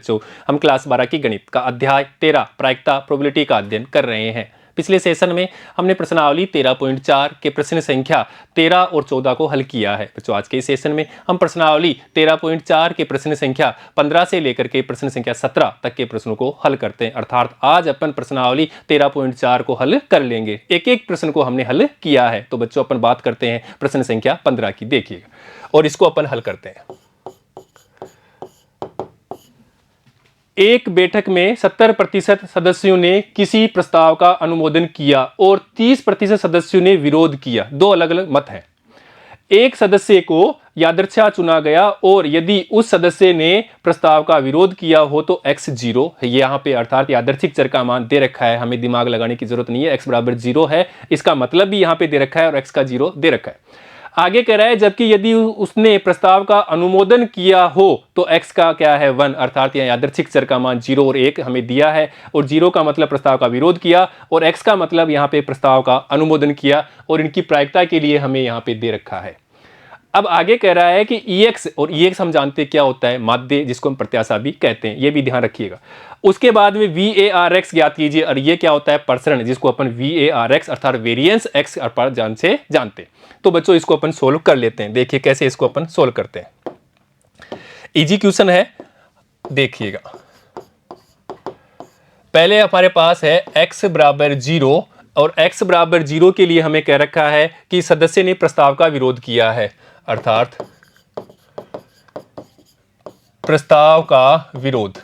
बच्चों, हम क्लास 12 की गणित का अध्याय 13 प्रायिकता प्रोबेबिलिटी का अध्ययन कर रहे हैं। पिछले सेशन में हमने प्रश्नावली 13.4 के प्रश्न संख्या 13 और 14 को हल किया है। बच्चों, आज के इस सेशन में हम प्रश्नावली 13.4 के प्रश्न संख्या 15 से लेकर के प्रश्न संख्या 17 तक के प्रश्नों को हल करते हैं। अर्थात आज अपन प्रश्नावली 13.4 को हल कर लेंगे। एक एक प्रश्न को हमने हल किया है। तो बच्चों, अपन बात करते हैं प्रश्न संख्या 15 की। देखिएगा और इसको अपन हल करते हैं। एक बैठक में 70% सदस्यों ने किसी प्रस्ताव का अनुमोदन किया और 30% सदस्यों ने विरोध किया। दो अलग अलग मत हैं। एक सदस्य को यादृच्छा चुना गया और यदि उस सदस्य ने प्रस्ताव का विरोध किया हो तो x 0 है। यहाँ पे अर्थात यादृच्छिक चर का मान दे रखा है, हमें दिमाग लगाने की जरूरत नहीं है। x बराबर 0 है, इसका मतलब भी यहाँ पे दे रखा है और x का 0 दे रखा है। आगे कह रहा है जबकि यदि उसने प्रस्ताव का अनुमोदन किया हो तो x का क्या है 1, अर्थात यहाँ यादृच्छिक चर का मान 0 और 1 हमें दिया है और 0 का मतलब प्रस्ताव का विरोध किया और x का मतलब यहाँ पे प्रस्ताव का अनुमोदन किया और इनकी प्रायिकता के लिए हमें यहाँ पे दे रखा है। अब आगे कह रहा है कि EX और EX हम जानते हैं क्या होता है, माध्य, जिसको हम प्रत्याशा भी कहते हैं, ये भी ध्यान रखिएगा। उसके बाद में VARX ज्ञात कीजिए और ये क्या होता है प्रसरण, जिसको अपन VARX अर्थात वेरिएंस x अर्थात जान से जानते। तो बच्चों, इसको अपन सोल्व कर लेते हैं। देखिए कैसे इसको अपन सोल्व करते हैं। इजी क्वेश्चन है, देखिएगा। पहले हमारे पास है x बराबर 0 और x बराबर 0 के लिए हमें कह रखा है कि सदस्य ने प्रस्ताव का विरोध किया है, अर्थात प्रस्ताव का विरोध।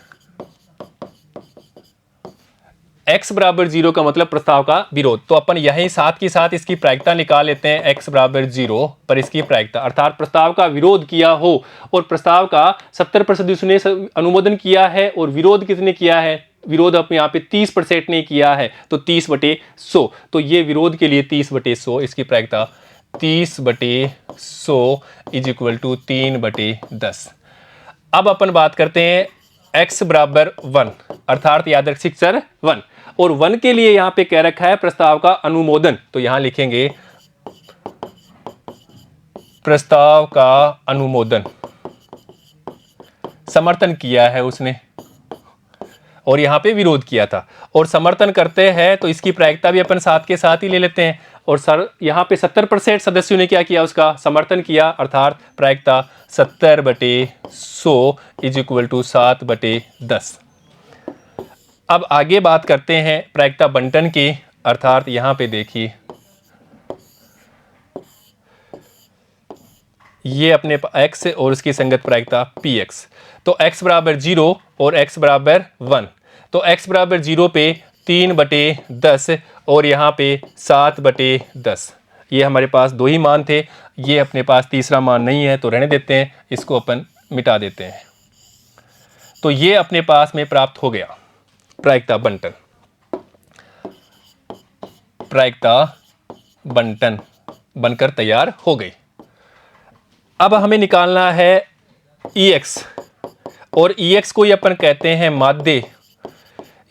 x बराबर 0 का मतलब प्रस्ताव का विरोध। तो अपन यहीं साथ के साथ इसकी प्रायिकता निकाल लेते हैं। x बराबर 0 पर इसकी प्रायिकता अर्थात प्रस्ताव का विरोध किया हो और प्रस्ताव का 70% ने अनुमोदन किया है और विरोध कितने किया है, विरोध अपने यहाँ पे 30% ने किया है तो 30/100। तो ये विरोध के लिए 30/100, इसकी प्रायिकता 30/100 इज इक्वल टू 3/10। अब अपन बात करते हैं x बराबर 1 अर्थात यादृच्छिक चर 1 और 1 के लिए यहां पे कह रखा है प्रस्ताव का अनुमोदन। तो यहां लिखेंगे प्रस्ताव का अनुमोदन, समर्थन किया है उसने और यहां पे विरोध किया था और समर्थन करते हैं तो इसकी प्रायिकता भी अपन साथ के साथ ही ले लेते हैं। और सर यहाँ पे 70% सदस्यों ने क्या किया, उसका समर्थन किया, अर्थात प्रायिकता 70/100 इज इक्वल टू 7/10। अब आगे बात करते हैं प्रायिकता बंटन की, अर्थात यहाँ पे देखिए ये अपने x और उसकी संगत प्रायिकता px। तो x बराबर 0 और x बराबर 1, तो x बराबर 0 पे 3/10 और यहाँ पे 7/10। ये हमारे पास दो ही मान थे, ये अपने पास तीसरा मान नहीं है तो रहने देते हैं, इसको अपन मिटा देते हैं। तो ये अपने पास में प्राप्त हो गया प्रायिकता बंटन। प्रायिकता बंटन बनकर तैयार हो गई। अब हमें निकालना है EX और EX को ये अपन कहते हैं माध्य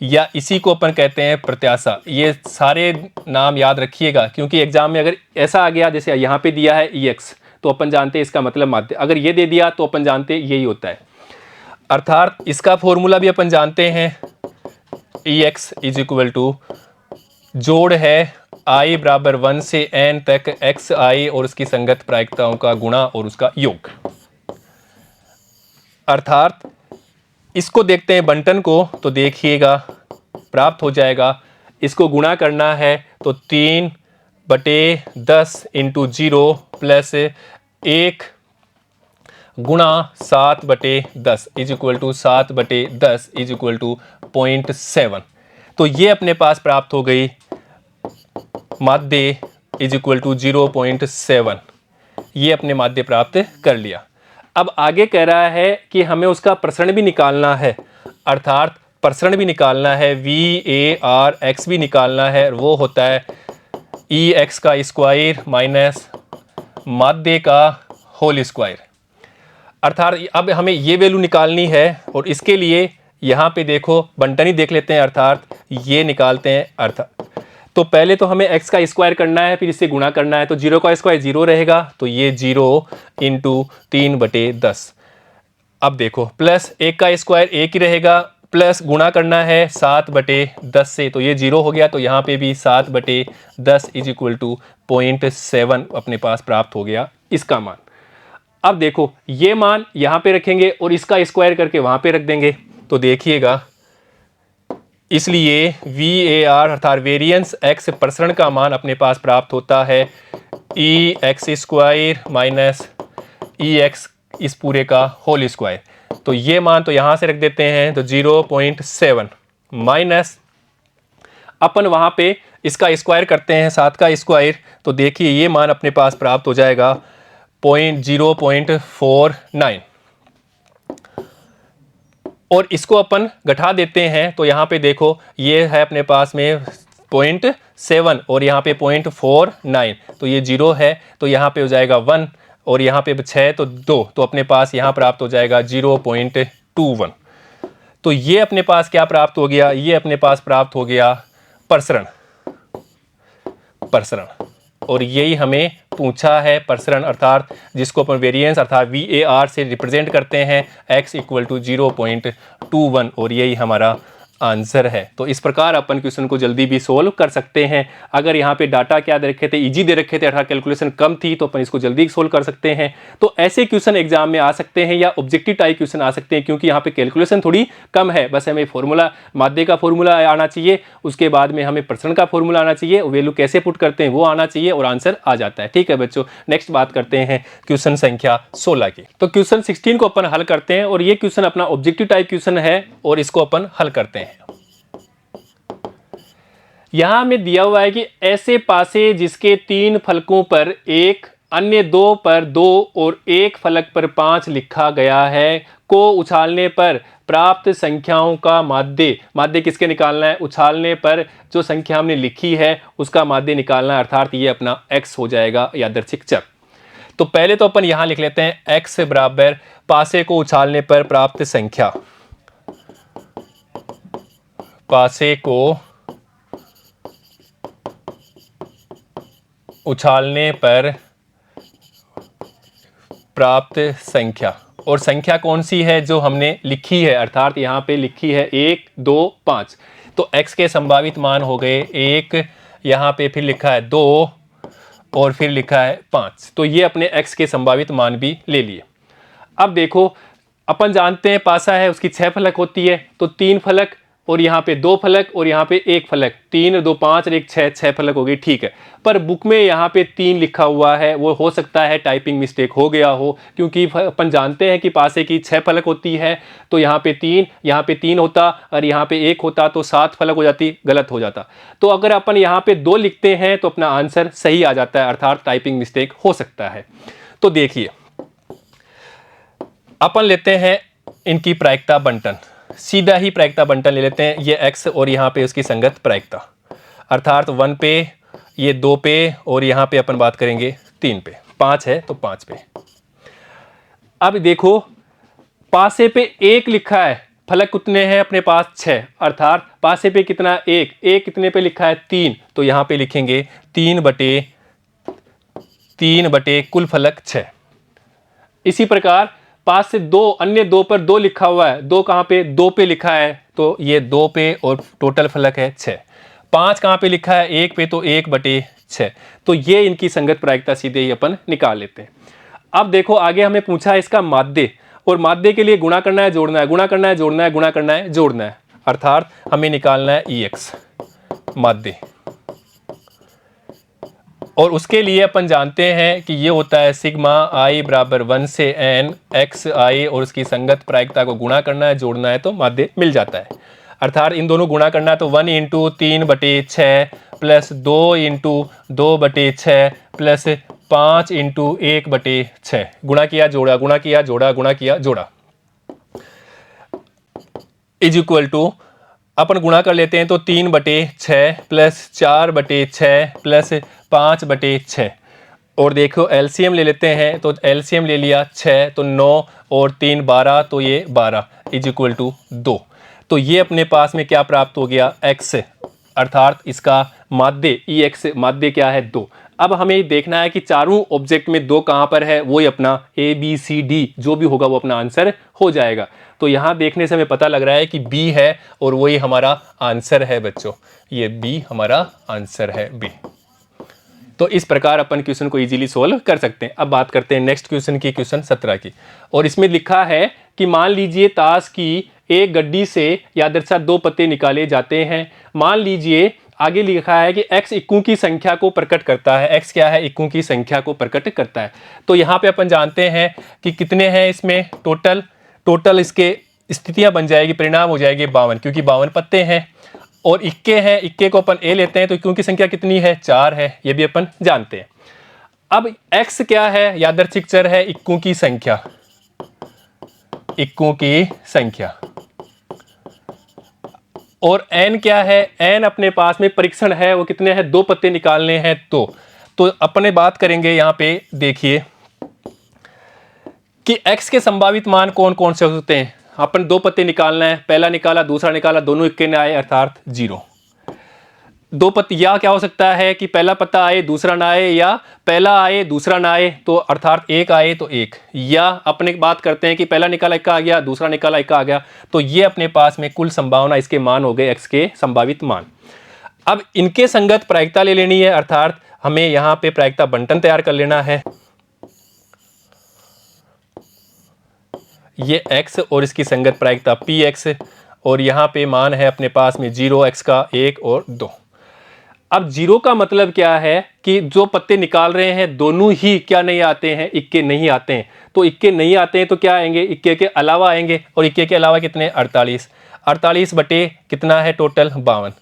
या इसी को अपन कहते हैं प्रत्याशा। ये सारे नाम याद रखिएगा क्योंकि एग्जाम में अगर ऐसा आ गया जैसे यहाँ पे दिया है EX तो अपन जानते हैं इसका मतलब माध्य, अगर ये दे दिया तो अपन जानते हैं यही होता है। अर्थात इसका फॉर्मूला भी अपन जानते हैं, EX इज इक्वल टू जोड़ है i बराबर 1 से n तक xi और उसकी संगत प्रायिकताओं का गुणा और उसका योग। अर्थात इसको देखते हैं बंटन को, तो देखिएगा प्राप्त हो जाएगा। इसको गुणा करना है तो 3/10 इंटू 0 प्लस 1 गुणा 7/10 is equal to 7/10 is equal to 0.7। तो ये अपने पास प्राप्त हो गई माध्य इज इक्वल टू 0.7। ये अपने माध्य प्राप्त कर लिया। अब आगे कह रहा है कि हमें उसका प्रसरण भी निकालना है, अर्थात प्रसरण भी निकालना है, VARX भी निकालना है, वो होता है EX का स्क्वायर माइनस माध्य का होल स्क्वायर। अर्थात अब हमें ये वैल्यू निकालनी है और इसके लिए यहाँ पे देखो बंटन ही देख लेते हैं, अर्थात ये निकालते हैं। अर्थात तो पहले तो हमें x का स्क्वायर करना है, फिर इससे गुणा करना है, तो 0 का स्क्वायर 0 रहेगा, तो ये 0 इंटू 3/10 अब देखो प्लस 1 का स्क्वायर 1 ही रहेगा, प्लस गुणा करना है 7/10 से, तो ये 0 हो गया, तो यहाँ पे भी 7/10 इज इक्वल टू 0.7 अपने पास प्राप्त हो गया इसका मान। अब देखो ये मान यहाँ पे रखेंगे और इसका स्क्वायर करके वहाँ पे रख देंगे, तो देखिएगा इसलिए VAR अर्थात वेरिएंस एक्स प्रसरण का मान अपने पास प्राप्त होता है EX² माइनस EX इस पूरे का होल स्क्वायर। तो ये मान तो यहाँ से रख देते हैं, तो 0.7 माइनस अपन वहाँ पे इसका स्क्वायर करते हैं 7 का स्क्वायर, तो देखिए ये मान अपने पास प्राप्त हो जाएगा 0.49 और इसको अपन घटा देते हैं, तो यहाँ पे देखो ये है अपने पास में 0.7 और यहाँ पे 0.49, तो ये 0 है, तो यहाँ पे हो जाएगा 1 और यहाँ पे 6 तो 2, तो अपने पास यहाँ प्राप्त हो जाएगा 0.21। तो ये अपने पास क्या प्राप्त हो गया, ये अपने पास प्राप्त हो गया प्रसरण, और यही हमें पूछा है प्रसरण अर्थात जिसको अपन वेरिएंस अर्थात VAR से रिप्रेजेंट करते हैं x इक्वल टू 0.21 और यही हमारा आंसर है। तो इस प्रकार अपन क्वेश्चन को जल्दी भी सोल्व कर सकते हैं। अगर यहाँ पे डाटा क्या दे रखे थे, इजी दे रखे थे अर्थात कैलकुलेशन कम थी, तो अपन इसको जल्दी सोल्व कर सकते हैं। तो ऐसे क्वेश्चन एग्जाम में आ सकते हैं या ऑब्जेक्टिव टाइप क्वेश्चन आ सकते हैं, क्योंकि यहाँ पे कैलकुलेशन थोड़ी कम है। बस हमें फॉर्मूला माध्य का फॉर्मूला आना चाहिए, उसके बाद में हमें प्रसरण का फॉर्मूला आना चाहिए, वैल्यू कैसे पुट करते हैं वो आना चाहिए और आंसर आ जाता है। ठीक है बच्चों, नेक्स्ट बात करते हैं क्वेश्चन संख्या 16 की। तो क्वेश्चन 16 को अपन हल करते हैं और ये क्वेश्चन अपना ऑब्जेक्टिव टाइप क्वेश्चन है और इसको अपन हल करते हैं। यहां में दिया हुआ है कि ऐसे पासे जिसके 3 फलकों पर 1, अन्य 2 पर 2 और एक फलक पर 5 लिखा गया है को उछालने पर प्राप्त संख्याओं का माध्य किसके निकालना है, उछालने पर जो संख्या हमने लिखी है उसका माध्य निकालना है, अर्थात ये अपना x हो जाएगा यादृच्छिक चर। तो पहले तो अपन यहां लिख लेते हैं x बराबर पासे को उछालने पर प्राप्त संख्या, पासे को उछालने पर प्राप्त संख्या, और संख्या कौन सी है जो हमने लिखी है, अर्थात यहाँ पे लिखी है 1, 2, 5, तो x के संभावित मान हो गए 1, यहाँ पे फिर लिखा है 2 और फिर लिखा है 5, तो ये अपने x के संभावित मान भी ले लिए। अब देखो अपन जानते हैं पासा है उसकी 6 फलक होती है, तो 3 फलक और यहाँ पे 2 फलक और यहाँ पे 1 फलक, 3 2 5 और 1 6 फलक हो गई। ठीक है, पर बुक में यहाँ पे 3 लिखा हुआ है, वो हो सकता है टाइपिंग मिस्टेक हो गया हो, क्योंकि अपन जानते हैं कि पासे की 6 फलक होती है, तो यहाँ पे 3 होता और यहाँ पे 1 होता तो 7 फलक हो जाती, गलत हो जाता। तो अगर अपन यहाँ पे 2 लिखते हैं तो अपना आंसर सही आ जाता है, अर्थात टाइपिंग मिस्टेक हो सकता है। तो देखिए अपन लेते हैं इनकी प्रायिकता बंटन, सीधा ही प्रायिकता बंटन ले लेते हैं, ये x और यहाँ पे उसकी संगत प्रायिकता, अर्थात 1 पे, ये 2 पे और यहाँ पे अपन बात करेंगे 3 पे, 5 है तो 5 पे। अब देखो पासे पे 1 लिखा है, फलक कितने हैं अपने पास 6, अर्थात पासे पे कितना 1 कितने पे लिखा है 3, तो यहाँ पे लिखेंगे 3 बटे कुल फलक 6। इसी प्रकार पास से 2, अन्य 2 पर 2 लिखा हुआ है, 2 कहाँ पे 2 पे लिखा है, तो ये 2 पे और टोटल फलक है 6। 5 कहाँ पे लिखा है 1 पे, तो 1/6, तो ये इनकी संगत प्रायिकता सीधे ही अपन निकाल लेते हैं। अब देखो आगे हमें पूछा है इसका माध्य, और माध्य के लिए गुणा करना है जोड़ना है, गुणा करना है जोड़ना है, गुणा करना है जोड़ना है, अर्थात हमें निकालना है EX माध्य, और उसके लिए अपन जानते हैं कि ये होता है सिग्मा i बराबर 1 से n xi, और उसकी संगत प्रायिकता को गुणा करना है जोड़ना है तो माध्य मिल जाता है। अर्थात इन दोनों गुणा करना है तो 1 × 3/6 प्लस 2 × 2/6 प्लस 5 × 1/6, गुणा किया जोड़ा, गुणा किया जोड़ा, गुणा किया जोड़ा, इज इक्वल टू अपन गुणा कर लेते हैं तो 3/6 प्लस 4/6 प्लस 5/6, और देखो एलसीएम ले लेते हैं, तो एलसीएम ले लिया 6 तो 9 और 3 12, तो ये 12 इज इक्वल टू 2। तो ये अपने पास में क्या प्राप्त हो गया x, अर्थात इसका माध्य EX माध्य क्या है 2। अब हमें देखना है कि चारों ऑब्जेक्ट में 2 कहाँ पर है, वही अपना A B C D जो भी होगा वो अपना आंसर हो जाएगा। तो यहाँ देखने से हमें पता लग रहा है कि B है और वही हमारा आंसर है बच्चों, ये B हमारा आंसर है B। तो इस प्रकार अपन क्वेश्चन को इजीली सोल्व कर सकते हैं। अब बात करते हैं नेक्स्ट क्वेश्चन की, क्वेश्चन 17 की। और इसमें लिखा है कि मान लीजिए ताश की एक गड्डी से यादृच्छा 2 पत्ते निकाले जाते हैं। मान लीजिए आगे लिखा है कि x इक्कों की संख्या को प्रकट करता है। x क्या है, इक्कों की संख्या को प्रकट करता है। तो यहाँ पे अपन जानते हैं कि कितने हैं इसमें टोटल इसके स्थितियां बन जाएगी, परिणाम हो जाएगी 52, क्योंकि 52 पत्ते हैं और इक्के हैं, इक्के को अपन a लेते हैं तो इक्कों की संख्या कितनी है, 4 है, ये भी अपन जानते हैं। अब x क्या है, यादृच्छिक चर है, इक्कों की संख्या, इक्कों की संख्या। और n क्या है, n अपने पास में परीक्षण है, वो कितने हैं, 2 पत्ते निकालने हैं। तो अपने बात करेंगे यहाँ पे, देखिए कि x के संभावित मान कौन कौन से हो सकते हैं। अपन 2 पत्ते निकालना है, पहला निकाला दूसरा निकाला, दोनों इक्के ने आए अर्थात 0। 2 पत्ते, या क्या हो सकता है कि पहला पत्ता आए दूसरा ना आए, या पहला आए दूसरा ना आए तो अर्थात 1 आए तो 1, या अपने बात करते हैं कि पहला निकाला इक्का आ गया, दूसरा निकाला इक्का आ गया। तो ये अपने पास में कुल संभावना, इसके मान हो गए x के संभावित मान। अब इनके संगत प्रायिकता ले लेनी है, अर्थात हमें यहाँ पे प्रायिकता बंटन तैयार कर लेना है। ये x और इसकी संगत प्रायिकता px, और यहाँ पे मान है अपने पास में 0, x का 1 और 2। अब 0 का मतलब क्या है कि जो पत्ते निकाल रहे हैं दोनों ही क्या नहीं आते हैं, इक्के नहीं आते हैं। तो इक्के नहीं आते हैं तो क्या आएंगे, इक्के के अलावा आएंगे, और इक्के के अलावा कितने, 48 बटे कितना है टोटल 52।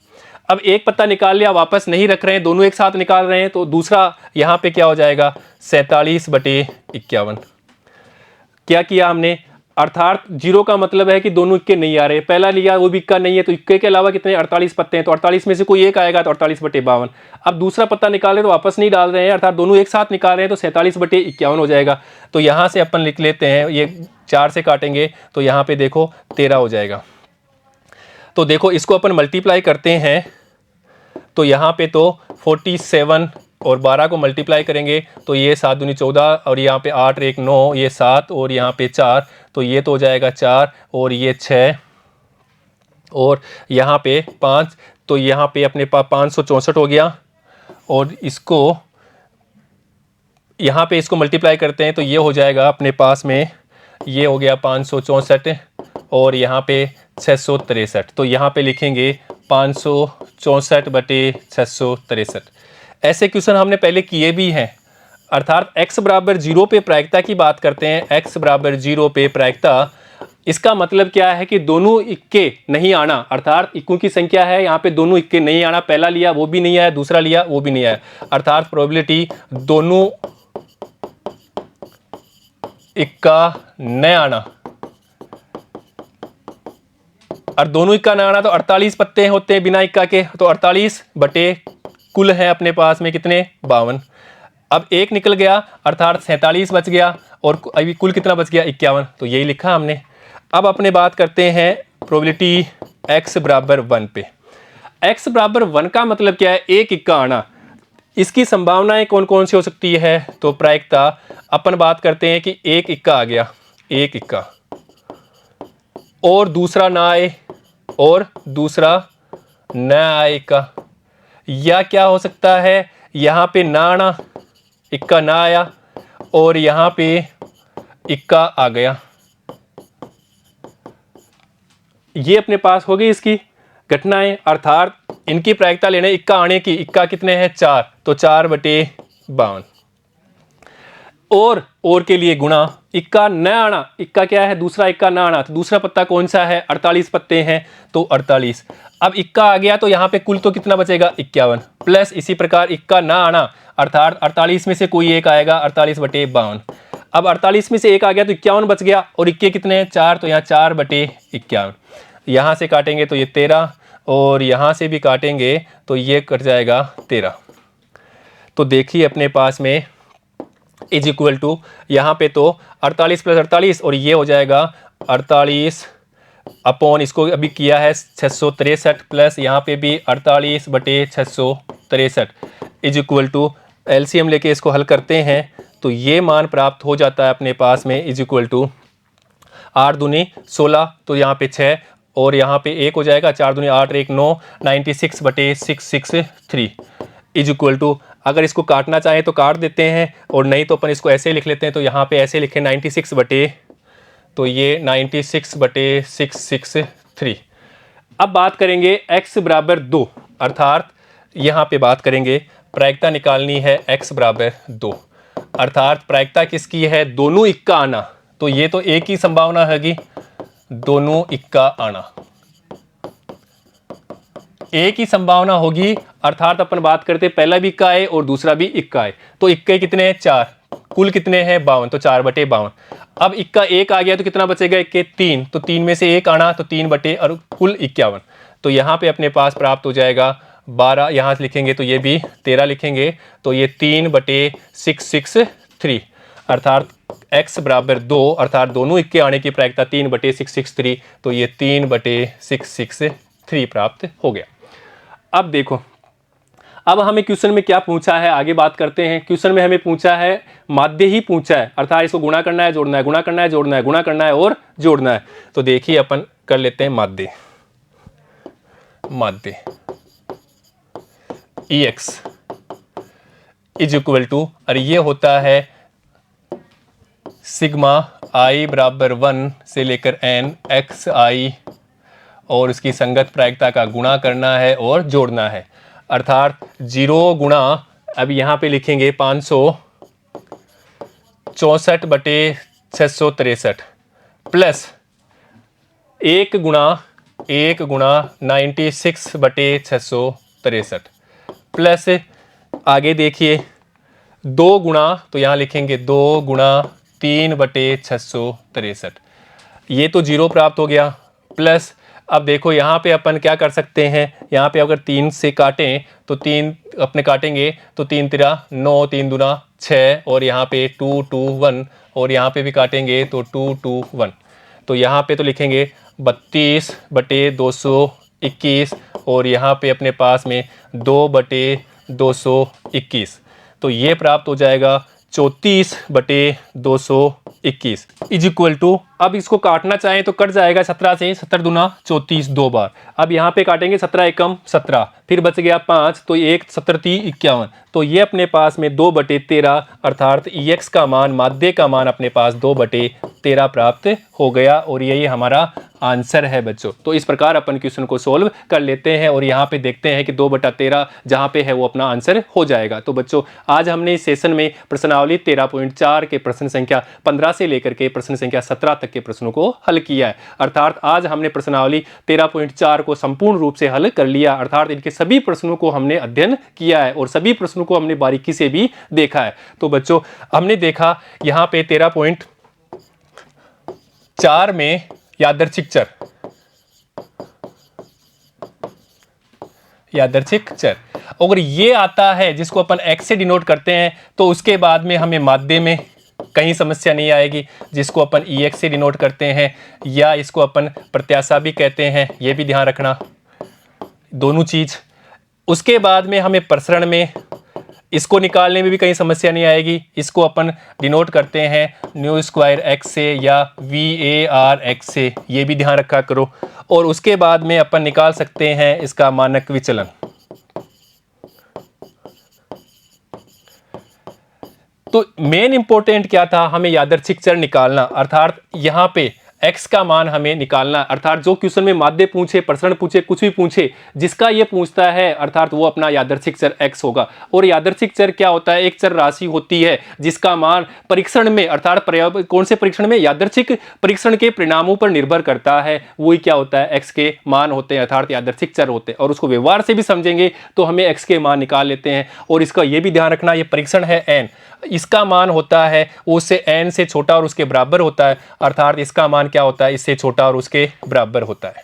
अब एक पत्ता निकाल लिया, वापस नहीं रख रहे हैं, दोनों एक साथ निकाल रहे हैं, तो दूसरा यहाँ पे क्या हो जाएगा, 47 बटे 51। क्या किया हमने, अर्थात 0 का मतलब है कि दोनों इक्के नहीं आ रहे, पहला लिया वो भी इक्का नहीं है, तो इक्के के अलावा कितने, 48 पत्ते हैं, तो 48 में से कोई एक आएगा, तो 48 बटे 52। अब दूसरा पत्ता निकाल रहे तो वापस नहीं डाल रहे हैं, अर्थात दोनों एक साथ निकाल रहे हैं, तो 47 बटे 51 हो जाएगा। तो यहाँ से अपन लिख लेते हैं, ये 4 से काटेंगे तो यहाँ पे देखो 13 हो जाएगा। तो देखो इसको अपन मल्टीप्लाई करते हैं, तो यहाँ पे तो 47 और 12 को मल्टीप्लाई करेंगे तो ये 7 दूनी 14, और यहाँ पे 8 1 9, ये 7 और यहाँ पे 4, तो ये तो हो जाएगा 4 और ये 6 और यहाँ पे 5, तो यहाँ पे अपने पास 564 हो गया। और इसको यहाँ पे इसको मल्टीप्लाई करते हैं तो ये हो जाएगा अपने पास में, ये हो गया 564 और यहाँ पे 663। तो यहाँ पे लिखेंगे 564 बटे 663। ऐसे क्वेश्चन हमने पहले किए भी हैं। अर्थात x बराबर 0 पे प्रायिकता की बात करते हैं, x बराबर 0 पे प्रायिकता, इसका मतलब क्या है कि दोनों इक्के नहीं आना, अर्थात इक्कों की संख्या है, यहाँ पे दोनों इक्के नहीं आना, पहला लिया वो भी नहीं आया, दूसरा लिया वो भी नहीं आया, अर्थात प्रोबेबिलिटी दोनों इक्का न आना, और दोनों इक्का न आना तो 48 पत्ते होते हैं बिना इक्का के, तो 48 बटे कुल है अपने पास में कितने, 52। अब एक निकल गया अर्थात 47 बच गया, और अभी कुल कितना बच गया, 51। तो यही लिखा हमने। अब अपने बात करते हैं प्रोबेबिलिटी x बराबर 1 पे। x बराबर 1 का मतलब क्या है, एक इक्का आना। इसकी संभावनाएं कौन कौन सी हो सकती है, तो प्रायिकता अपन बात करते हैं कि एक इक्का आ गया, एक इक्का, और दूसरा ना आए, और दूसरा न आए इक्का, या क्या हो सकता है, यहाँ पे ना आना, इक्का ना आया, और यहाँ पे इक्का आ गया। ये अपने पास हो गई इसकी घटनाएं, अर्थात इनकी प्रायिकता लेने इक्का आने की, इक्का कितने हैं, 4, तो 4 बटे 52। और के लिए गुणा इक्का न आना, इक्का क्या है, दूसरा इक्का न आना, तो दूसरा पत्ता कौन सा है, 48 पत्ते हैं तो 48। अब इक्का आ गया तो यहाँ पे कुल तो कितना बचेगा, 51, प्लस इसी प्रकार इक्का ना आना, अर्थात 48 में से कोई एक आएगा, 48 बटे 52। अब 48 में से एक आ गया तो 51 बच गया, और इक्के कितने हैं, 4, तो यहाँ 4 बटे 51। यहाँ से काटेंगे तो ये 13, और यहाँ से भी काटेंगे तो ये कट जाएगा 13। तो देखिए अपने पास में इज इक्वल टू, यहाँ पे तो 48 प्लस 48, और ये हो जाएगा 48 अपॉन, इसको अभी किया है 663, प्लस यहाँ पे भी 48 बटे 663 इज इक्वल टू एलसीएम लेके इसको हल करते हैं तो ये मान प्राप्त हो जाता है अपने पास में इज इक्वल टू 8 दूनी 16, तो यहाँ पे 6 और यहाँ पे 1 हो जाएगा, 4 दूनी 8 1 9, 96/663 इज इक्वल टू, अगर इसको काटना चाहें तो काट देते हैं और नहीं तो अपन इसको ऐसे लिख लेते हैं। तो यहाँ पे ऐसे लिखें 96/663। अब बात करेंगे x बराबर 2, अर्थात यहाँ पे बात करेंगे प्रायिकता निकालनी है x बराबर 2, अर्थात प्रायिकता किसकी है, दोनों इक्का आना। तो ये तो एक ही संभावना होगी, दोनों इक्का आना, एक ही संभावना होगी, अर्थात अपन बात करते पहला भी इक्का है और दूसरा भी इक्का है। तो इक्के कितने हैं, 4, कुल कितने हैं 52, तो 4/52। अब इक्का 1 आ गया तो कितना बचेगा, इक्के 3, तो 3 में से 1 आना, तो 3 बटे और कुल 51। तो यहाँ पे अपने पास प्राप्त हो जाएगा 12, यहाँ से लिखेंगे तो ये भी 13 लिखेंगे, तो ये 3/663, अर्थात x बराबर 2, अर्थात दोनों इक्के आने की प्रायिकता 3/663, तो ये 3/663 प्राप्त हो गया। अब देखो, अब हमें क्वेश्चन में क्या पूछा है, आगे बात करते हैं। क्वेश्चन में हमें पूछा है, माध्य ही पूछा है, अर्थात इसको गुणा करना है, जोड़ना है, गुणा करना है, जोड़ना है, गुणा करना है और जोड़ना है। तो देखिए अपन कर लेते हैं माध्य, माध्य EX इज इक्वल टू, और ये होता है सिग्मा i बराबर 1 से लेकर n xi, और उसकी संगत प्रायिकता का गुणा करना है और जोड़ना है, अर्थात 0 गुणा, अब यहाँ पे लिखेंगे 564/663 प्लस 1 गुणा 96/663 प्लस, आगे देखिए 2 गुणा, तो यहाँ लिखेंगे 2 गुणा 3/663, ये तो 0 प्राप्त हो गया, प्लस अब देखो यहाँ पे अपन क्या कर सकते हैं, यहाँ पे अगर 3 से काटें तो 3 अपने काटेंगे तो 3 3 9, 3 दूना 6, और यहाँ पे 2 2 1, और यहाँ पे भी काटेंगे तो 2 2 1, तो यहाँ पे तो लिखेंगे 32/221, और यहाँ पे अपने पास में 2/221, तो ये प्राप्त हो जाएगा 34/221 इज इक्वल टू, अब इसको काटना चाहें तो कट जाएगा 17 से, 17 दूना 34 2 बार। अब यहाँ पे काटेंगे 17 एकम 17, फिर बच गया 5, तो 1 17 3 51, तो ये अपने पास में 2/13, अर्थात EX का मान, माध्य का मान अपने पास 2/13 प्राप्त हो गया, और यही हमारा आंसर है बच्चों। तो इस प्रकार अपन क्वेश्चन को सोल्व कर लेते हैं और यहाँ पे देखते हैं कि 2/13 जहाँ पे है वो अपना आंसर हो जाएगा। तो बच्चों आज हमने इस सेशन में प्रश्नावली 13.4 के प्रश्न संख्या 15 से लेकर के प्रश्न संख्या 17 तक के प्रश्नों को हल किया है, अर्थात आज हमने प्रश्नावली 13.4 को संपूर्ण रूप से हल कर लिया, अर्थात इनके सभी प्रश्नों को हमने अध्ययन किया है और सभी प्रश्नों को हमने बारीकी से भी देखा है। तो बच्चों हमने देखा यहाँ पे 13.4 में यादृच्छिक चर, यादृच्छिक चर अगर ये आता है जिसको अपन x से डिनोट करते हैं तो उसके बाद में हमें माध्य में कहीं समस्या नहीं आएगी, जिसको अपन EX से डिनोट करते हैं या इसको अपन प्रत्याशा भी कहते हैं, ये भी ध्यान रखना दोनों चीज। उसके बाद में हमें प्रसरण में इसको निकालने में भी कहीं समस्या नहीं आएगी, इसको अपन डिनोट करते हैं न्यू स्क्वायर x से या VAR x से, ये भी ध्यान रखा करो। और उसके बाद में अपन निकाल सकते हैं इसका मानक विचलन। तो मेन इंपॉर्टेंट क्या था, हमें यादृच्छिक चर निकालना, अर्थात यहाँ पे x का मान हमें निकालना, अर्थात जो क्वेश्चन में माध्य पूछे, प्रसरण पूछे, कुछ भी पूछे, जिसका ये पूछता है अर्थात वो अपना यादृच्छिक चर x होगा। और यादृच्छिक चर क्या होता है, एक चर राशि होती है जिसका मान परीक्षण में, अर्थात कौन से परीक्षण में, यादृच्छिक परीक्षण के परिणामों पर निर्भर करता है, वही क्या होता है x के मान होते हैं, अर्थात यादृच्छिक चर होते हैं। और उसको व्यवहार से भी समझेंगे तो हमें x के मान निकाल लेते हैं। और इसका ये भी ध्यान रखना, ये परीक्षण है n, इसका मान होता है उससे n से छोटा और उसके बराबर होता है, अर्थात इसका मान क्या होता है, इससे छोटा और उसके बराबर होता है।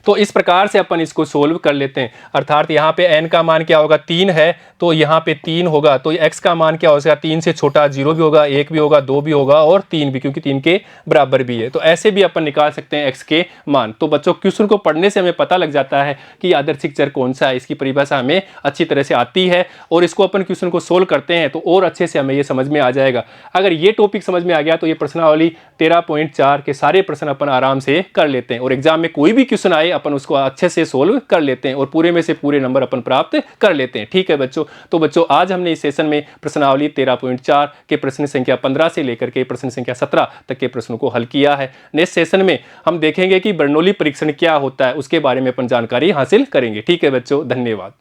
तो इस प्रकार से अपन इसको सोल्व कर लेते हैं। अर्थात यहाँ पे n का मान क्या होगा, 3 है, तो यहाँ पे 3 होगा, तो x का मान क्या हो जाएगा, 3 से छोटा 0 भी होगा, 1 भी होगा, 2 भी होगा और 3 भी, क्योंकि 3 के बराबर भी है। तो ऐसे भी अपन निकाल सकते हैं x के मान। तो बच्चों क्वेश्चन को पढ़ने से हमें पता लग जाता है कि आदर्शिक चर कौन सा है, इसकी परिभाषा हमें अच्छी तरह से आती है और इसको अपन क्वेश्चन को सोल्व करते हैं तो और अच्छे से हमें ये समझ में आ जाएगा। अगर ये टॉपिक समझ में आ गया तो ये प्रश्नावली 13.4 के सारे प्रश्न अपन आराम से कर लेते हैं और एग्जाम में कोई भी क्वेश्चन आए अपन उसको अच्छे से सोल्व कर लेते हैं और पूरे में से पूरे नंबर अपन प्राप्त कर लेते हैं। ठीक है बच्चों, तो बच्चों आज हमने इस सेशन में प्रश्नावली 13.4 के प्रश्न संख्या 15 से लेकर के प्रश्न संख्या 17 तक के प्रश्नों को हल किया है। नेक्स्ट सेशन में हम देखेंगे कि बर्नौली परीक्षण क्या होता है, उसके बारे में अपन जानकारी हासिल करेंगे। ठीक है बच्चों, धन्यवाद।